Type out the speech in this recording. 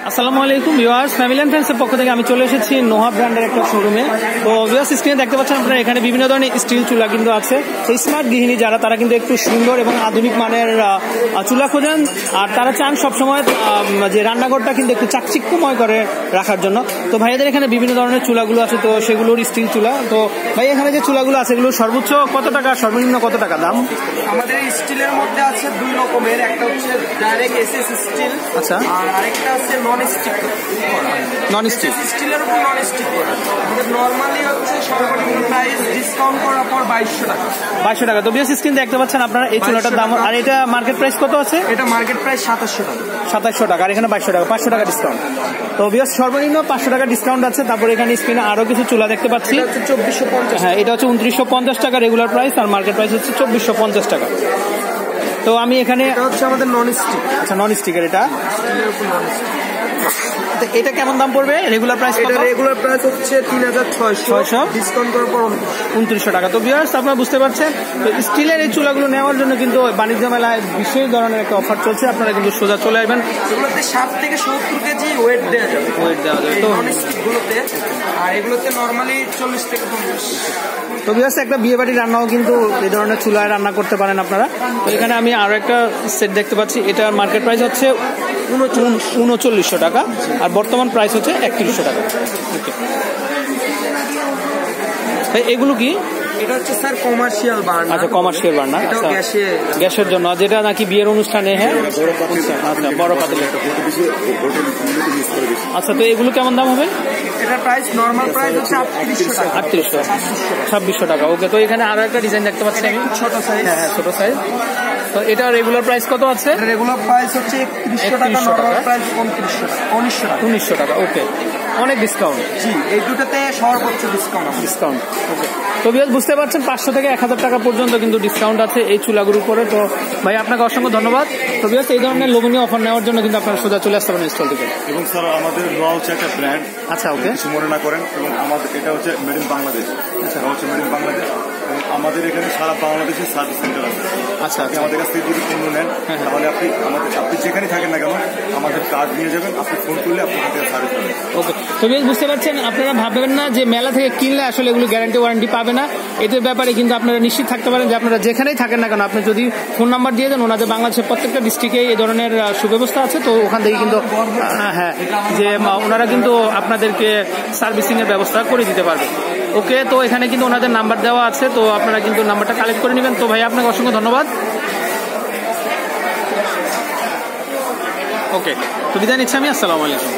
আসসালামু আলাইকুম viewers, family and ফ্রেন্ডসের পক্ষ থেকে আমি চলে এসেছি নোহা ব্র্যান্ডের একটা শোরুমে। তো ভিউয়ার্স, স্ক্রিনে দেখতে পাচ্ছেন আপনারা এখানে বিভিন্ন ধরনের স্টিল চুলা কিন্তু আছে। তো স্মার্ট গৃহিণী যারা, তারা কিন্তু একটু সুন্দর এবং আধুনিক মানের চুলা খোঁজেন, আর তারা চান সবসময় যে রান্নাঘরটা কিন্তু একটু চাকচিক্যময় করে রাখার জন্য। তো ভাইয়াদের এখানে বিভিন্ন ধরনের চুলাগুলো আছে, তো সেগুলোর স্টিল চুলা। তো ভাই, এখানে যে চুলাগুলো আছে এগুলো সর্বোচ্চ কত টাকা, সর্বনিম্ন কত টাকা দাম? আমাদের স্টিলের মধ্যে আছে দুই রকমের, একটা হচ্ছে ডাইরেক্ট এসএস স্টিল, আচ্ছা, আর আরেকটা আছে নন স্টিক। নন স্টিক স্টিলের উপর নন স্টিক করা। আমাদের নরমালি হচ্ছে সর্বনিম্ন প্রাইস ডিসকাউন্ট করার পর 2200 টাকা। 2200 টাকা। তো বিএস স্ক্রিন দেখতে পাচ্ছেন আপনারা এই চুলাটার দাম, আর এটা মার্কেট প্রাইস কত আছে? এটা মার্কেট প্রাইস 2700 টাকা। 2700 টাকা, আর এখানে 2200 টাকা, 500 টাকা ডিসকাউন্ট। তো বিএস সর্বনিম্ন 500 টাকা ডিসকাউন্ট আছে। তারপর এখানে স্ক্রিনে আরো কিছু চুলা দেখতে পাচ্ছি। 2450। হ্যাঁ, এটা হচ্ছে 2950 টাকা রেগুলার প্রাইস, আর মার্কেট প্রাইস হচ্ছে 2450 টাকা। তো আমি এখানে হচ্ছে আমাদের নন স্টিক। আচ্ছা, নন স্টিকের এটা এটা কেমন দাম পড়বে? রেগুলার প্রাইস কত? রেগুলার প্রাইস হচ্ছে 3600, ডিসকাউন্ট করার পর 2900 টাকা। তো ভিউয়ার্স, আপনারা বুঝতে পারছেন, তো স্টিলের এই চুলাগুলো নেওয়ার জন্য কিন্তু বাণিজ্য মেলায় বিশেষ ধরনের একটা অফার চলছে। আপনারা কিন্তু সোজা চলে আসবেন। এগুলোতে 7 থেকে 70 কেজি ওয়েট দেওয়া যাবে। তো নন স্টিক গুলোতে, আর এগুলোতে নরমালি 40 থেকে 50। তো ভিউয়ার্স, একটা বিয়ে বাড়ির রান্নাও কিন্তু এই ধরনের চুলায় রান্না করতে পারেন আপনারা। তো এখানে আমি আরো একটা সেট দেখতে পাচ্ছি, এটার মার্কেট প্রাইস হচ্ছে 3900 টাকা, আর বর্তমান প্রাইস হচ্ছে 3100 টাকা। ওকে, এগুলো কি? এটা হচ্ছে স্যার কমার্শিয়াল বার্নার। আচ্ছা, কমার্শিয়াল বার্নার। আচ্ছা, গ্যাসের জন্য, যেটা নাকি বিয়ের অনুষ্ঠানে। হ্যাঁ, আচ্ছা, বড় পাতিলে। আচ্ছা, তো এগুলো কেমন দাম হবে? এটার প্রাইস নরমাল প্রাইস হচ্ছে 3800 টাকা। 2600 টাকা। ওকে, তো এখানে আরো একটা ডিজাইন দেখতে পাচ্ছি আমি, ছোট সাইজ। হ্যাঁ, ছোট সাইজ। তো এটা রেগুলার প্রাইস কত আছে? রেগুলার প্রাইস হচ্ছে 3100 টাকা, নরমাল প্রাইস 1900 টাকা। ওকে, অনেক ডিসকাউন্ট। জি, এই দুটোতে সর্বোচ্চ ডিসকাউন্ট। ওকে, তো ভিউয়ার্স, বুঝতে পারছেন 500 থেকে 1000 টাকা পর্যন্ত কিন্তু ডিসকাউন্ট আছে এই চুলাগুলোর উপরে। তো ভাই, আপনাকে অসংখ্য ধন্যবাদ। তো ভিউয়ার্স, এই ধরনের লোভনীয় অফার নেওয়ার জন্য কিন্তু আপনারা সোজা চলে আসতে পারেন স্টল থেকে। এবং স্যার, আমাদের নোয়া হচ্ছে একটা ব্র্যান্ড। আচ্ছা, ওকে, কিছু মনে না করেন। এবং আমাদের এটা হচ্ছে মেড ইন বাংলাদেশ। আচ্ছা, হচ্ছে মেড ইন বাংলাদেশ। এবং আমাদের এখানে সারা বাংলাদেশের সার্ভিস সেন্টার আছে। আচ্ছা, আপনি আমাদের কাছ থেকে যদি পণ্য নেন, তাহলে আপনি যেখানে থাকেন না কেন, আমাদের কার্ড নিয়ে যাবেন, আপনি ফোন করলে আপনি এখান থেকে সার্ভিস পাবেন। ওকে, তো ভিউয়ার্স, বুঝতে পারছেন, আপনারা ভাববেন না যে মেলা থেকে কিনলে আসলে এগুলো গ্যারান্টি ওয়ারেন্টি পাবে না। এটার ব্যাপারে কিন্তু আপনারা নিশ্চিত থাকতে পারেন যে আপনারা যেখানেই থাকেন না কেন, আপনি যদি ফোন নাম্বার দিয়ে দেন, ওনাদের বাংলাদেশের প্রত্যেকটা ডিস্ট্রিক্টে এই ধরনের সুব্যবস্থা আছে। তো ওখান থেকে কিন্তু হ্যাঁ, যে ওনারা কিন্তু আপনাদেরকে সার্ভিসিং এর ব্যবস্থা করে দিতে পারবে। ওকে, তো এখানে কিন্তু ওনাদের নাম্বার দেওয়া আছে, তো আপনারা কিন্তু নাম্বারটা কালেক্ট করে নেবেন। তো ভাই, আপনাকে অসংখ্য ধন্যবাদ। ওকে, তো বিদায় নিচ্ছি আমি। আসসালামু আলাইকুম।